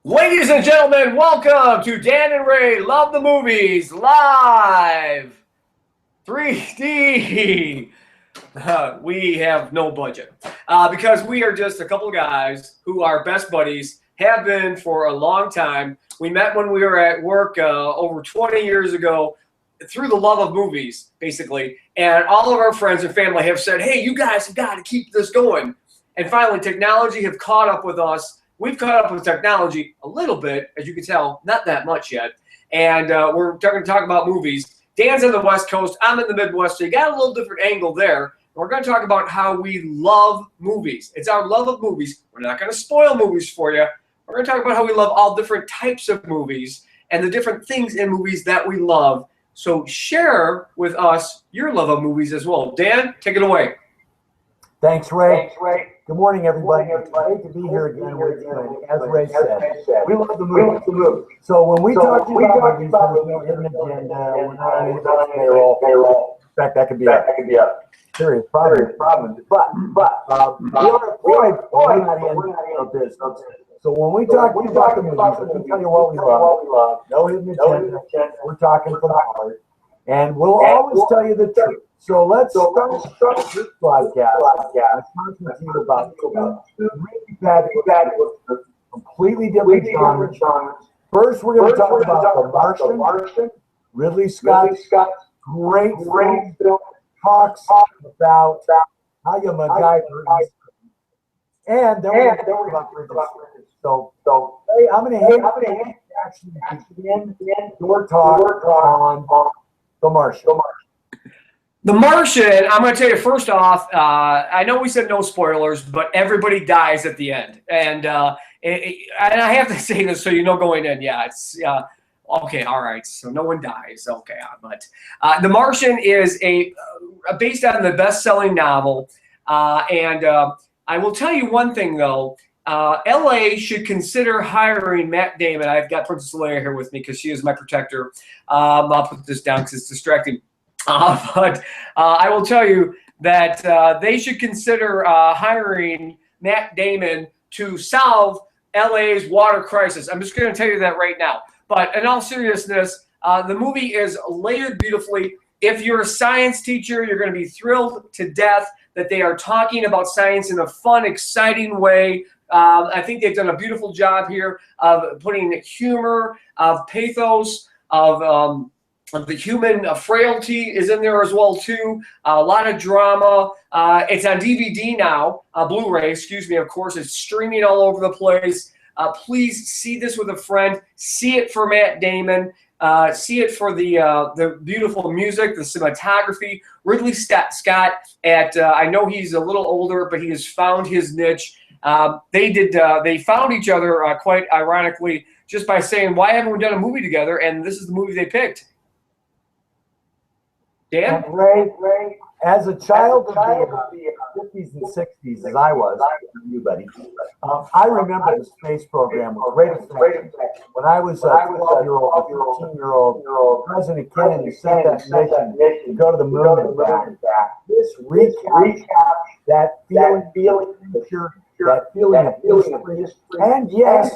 Ladies and gentlemen, welcome to Dan and Ray Love the Movies live 3D. We have no budget because we are just a couple of guys who are best buddies, have been for a long time. We met when we were at work over 20 years ago through the love of movies, basically. And all of our friends and family have said, hey, you guys have got to keep this going. And finally, technology have caught up with us. We've caught up with technology a little bit, as you can tell, not that much yet. And we're going to talk about movies. Dan's on the West Coast. I'm in the Midwest, so you got a little different angle there. We're going to talk about how we love movies. It's our love of movies. We're not going to spoil movies for you. We're going to talk about how we love all different types of movies and the different things in movies that we love. So share with us your love of movies as well. Dan, take it away. Thanks, Ray. Good morning, everybody. It's great to be here again with you. As Ray said, we love the movie. So when we talk about movies, there's no hidden agenda. We're not on any payroll. In fact, that could be a serious problem. But we're not in business. So when we talk about the movies, we tell you what we love. No hidden agenda. We're talking from the heart. And we'll always tell you the truth. So let's start this podcast. I'm talking to you about two really bad, completely different genres. First, we're going to talk about The Martian. Ridley Scott's great film. Talks about how you MacGyver. And then we're going to talk about Bridges. So hey, I'm going to actually begin your talk on The Martian. The Martian, I'm going to tell you first off, I know we said no spoilers, but everybody dies at the end. And I have to say this so you know going in, it's okay, all right, so no one dies. Okay, but The Martian is based on the best-selling novel. And I will tell you one thing, though. LA should consider hiring Matt Damon. I've got Princess Leia here with me because she is my protector. I'll put this down because it's distracting. But I will tell you that they should consider hiring Matt Damon to solve LA's water crisis. I'm just going to tell you that right now. But in all seriousness, the movie is layered beautifully. If you're a science teacher, you're going to be thrilled to death that they are talking about science in a fun, exciting way. I think they've done a beautiful job here of putting humor, of pathos, of the human frailty is in there as well too. A lot of drama. It's on DVD now, Blu-ray. Excuse me. Of course, it's streaming all over the place. Please see this with a friend. See it for Matt Damon. See it for the beautiful music, the cinematography. Ridley Scott. I know he's a little older, but he has found his niche. They found each other quite ironically just by saying, "Why haven't we done a movie together?" And this is the movie they picked. Dan? And Ray, as a child of the 50s and 60s, as I was, you buddy, I remember the space program with great affection. When I was a 12-year-old, 13-year-old, President Kennedy sent that mission to go to the moon and back. This recaps that feeling that feeling of history, and yes,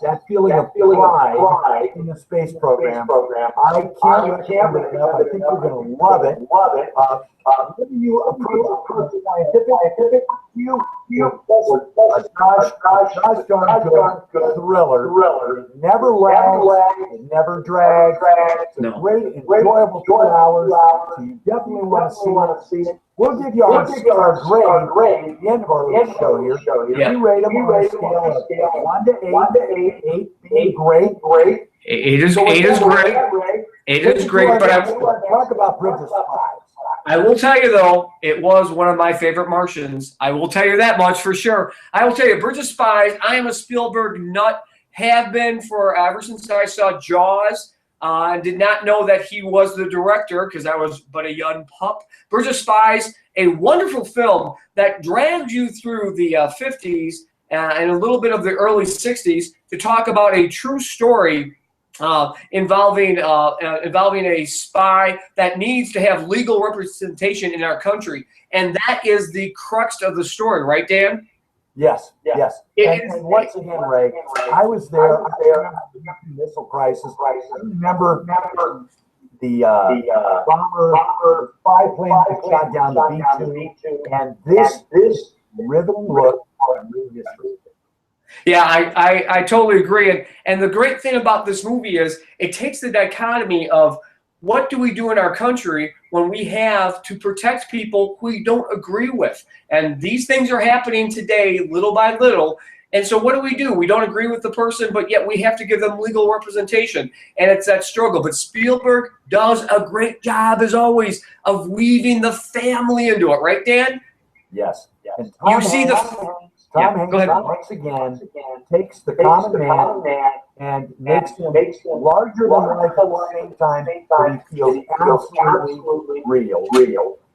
that feeling of pride in the space program. I can't recommend it enough. I think you're going to love it. Whether you approve the scientific view, a gosh darn good thriller. It never lags, it never drags. It's a great, enjoyable 2 hours. So you definitely want to see it. We'll give you our grade at the end of our little show here. Yeah. We rate them on a scale of 1 to 8, 8 being great. 8 is great. 8 is great, but I want to talk about Bridges. I will tell you, though, it was one of my favorite Martians. I will tell you that much for sure. I will tell you, Bridge of Spies, I am a Spielberg nut, have been for ever since I saw Jaws. I did not know that he was the director because I was but a young pup. Bridge of Spies, a wonderful film that dragged you through the 50s and a little bit of the early 60s to talk about a true story involving a spy that needs to have legal representation in our country. And that is the crux of the story, right, Dan? Yes, yes. And once again, Ray, I was there. I remember the missile crisis. I remember the bomber, five planes that shot down the B-2, and this rhythm look at new history. Yeah, I totally agree. And the great thing about this movie is it takes the dichotomy of what do we do in our country when we have to protect people who we don't agree with. And these things are happening today little by little. And so what do? We don't agree with the person, but yet we have to give them legal representation. And it's that struggle. But Spielberg does a great job, as always, of weaving the family into it. Right, Dan? Yes. And you see the... Tom Hanks, once again, takes the common man and makes him larger than life at the same time, but he feels absolutely real.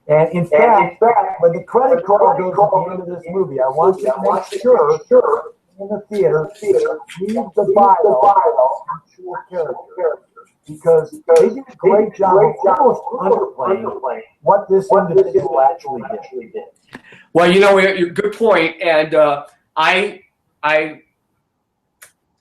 And in fact, when the credit card goes at the end of this movie, I want you to make sure in the theater, read the bio actual character. Because they did a great job of almost underplaying what this individual actually did. Well, you know, good point, and I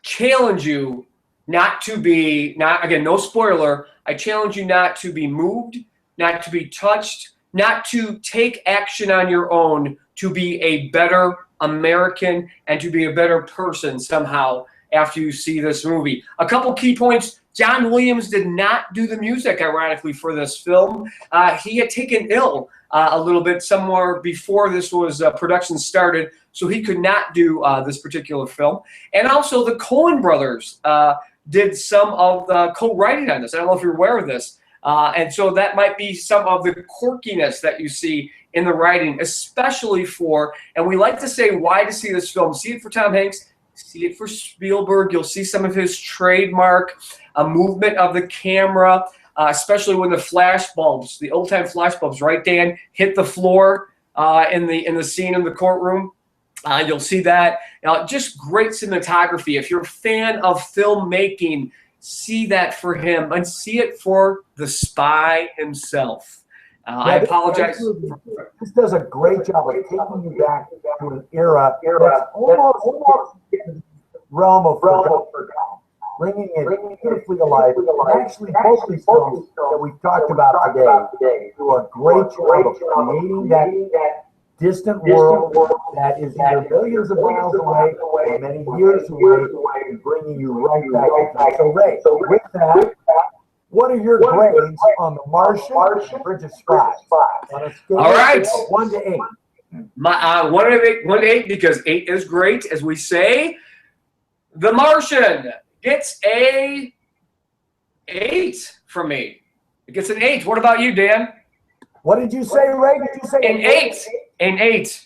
challenge you not to be, again, no spoiler, I challenge you not to be moved, not to be touched, not to take action on your own to be a better American and to be a better person somehow after you see this movie. A couple key points. John Williams did not do the music, ironically, for this film. He had taken ill a little bit somewhere before this was production started, so he could not do this particular film. And also the Coen brothers did some of the co-writing on this. I don't know if you're aware of this. And so that might be some of the quirkiness that you see in the writing, especially for, and we like to say why to see this film. See it for Tom Hanks, see it for Spielberg. You'll see some of his trademark movement of the camera, especially when the flash bulbs, the old-time flash bulbs, right, Dan, hit the floor in the scene in the courtroom. You'll see that. Just great cinematography. If you're a fan of filmmaking, see that for him and see it for the spy himself. I apologize. This does a great job of taking you back to an era that's almost in the realm of forgotten, bringing it beautifully alive. Actually, both these films that we've talked about today do a great job of creating that distant world that is either millions of miles away or many years away and bringing you right back. So, Ray, with that, what are your grades on The Martian and Bridge of Spies? On a scale of 1 to 8. 1 to 8 because 8 is great, as we say. The Martian gets a 8 from me. It gets an 8. What about you, Dan? What did you say, Ray? Did you say an 8? An 8.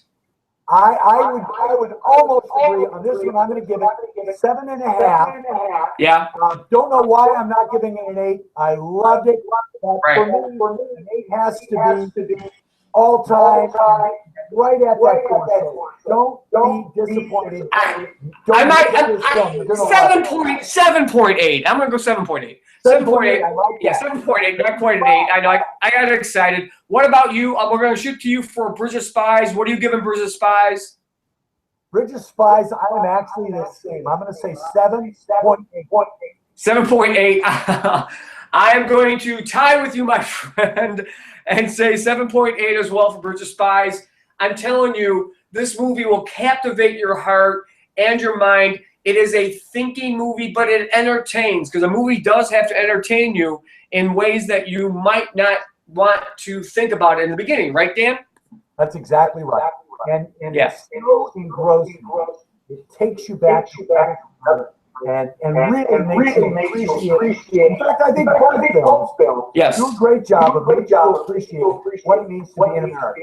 I would almost agree on this one. I'm going to give it 7.5. Yeah. Don't know why I'm not giving it an 8. I loved it. But for me, an 8 has to be all time, right at that corner. Don't be disappointed. I might 7.8. I'm going to go 7.8. 7.8. Yeah, 7.8. Not quite an 8. I know. I got excited. What about you? We're going to shoot to you for Bridge of Spies. What are you giving Bridge of Spies? Bridge of Spies, I am actually the same. I'm going to say 7.8. 7.8. I am going to tie with you, my friend, and say 7.8 as well for Bridge of Spies. I'm telling you, this movie will captivate your heart and your mind. It is a thinking movie, but it entertains, because a movie does have to entertain you in ways that you might not want to think about it in the beginning. Right, Dan? That's exactly right. And it's so engrossing. It takes you back and really makes you appreciate. In fact, I think both films do a great job of making you appreciate what it means to be in America.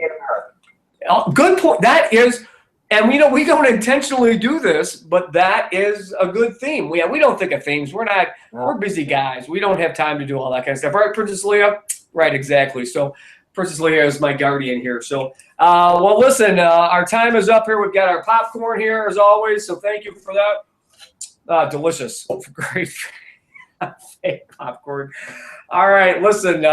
Good point. That is, and we don't intentionally do this, but that is a good theme. We don't think of themes. We're busy guys. We don't have time to do all that kind of stuff. Right, Princess Leia? Right, exactly. So Princess Leia is my guardian here. So, well, listen, our time is up here. We've got our popcorn here as always. So thank you for that. Delicious. Great popcorn. All right, listen,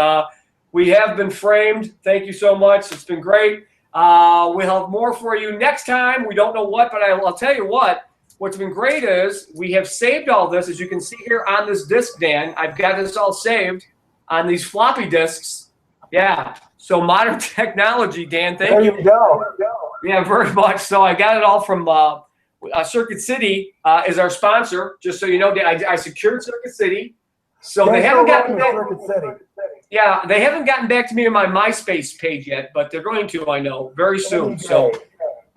we have been framed. Thank you so much. It's been great. We'll have more for you next time. We don't know what, but I'll tell you what. What's been great is we have saved all this, as you can see here on this disc, Dan. I've got this all saved on these floppy disks. Yeah. So modern technology, Dan. Thank you. There you go. Yeah, very much. So I got it all from Circuit City is our sponsor. Just so you know, I secured Circuit City. So they haven't gotten back. Circuit City. Yeah, they haven't gotten back to me on my MySpace page yet, but they're going to, I know, very soon. So.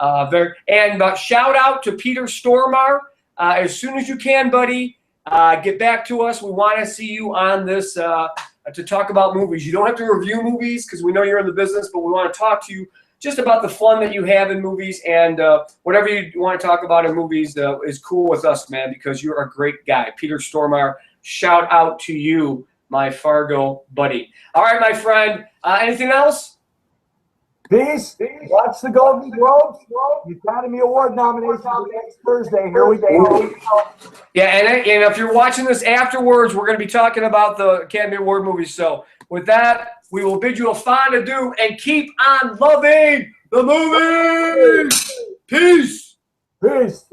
Shout out to Peter Stormar. As soon as you can, buddy, get back to us. We want to see you on this to talk about movies. You don't have to review movies because we know you're in the business, but we want to talk to you just about the fun that you have in movies, and whatever you want to talk about in movies is cool with us, man, because you're a great guy. Peter Stormar, shout out to you, my Fargo buddy. All right, my friend. Anything else? Peace. Watch the Golden Globes. The Academy Award nominations next Thursday. Here we go. Yeah, and if you're watching this afterwards, we're going to be talking about the Academy Award movies. So with that, we will bid you a fond adieu and keep on loving the movies. Peace. Peace.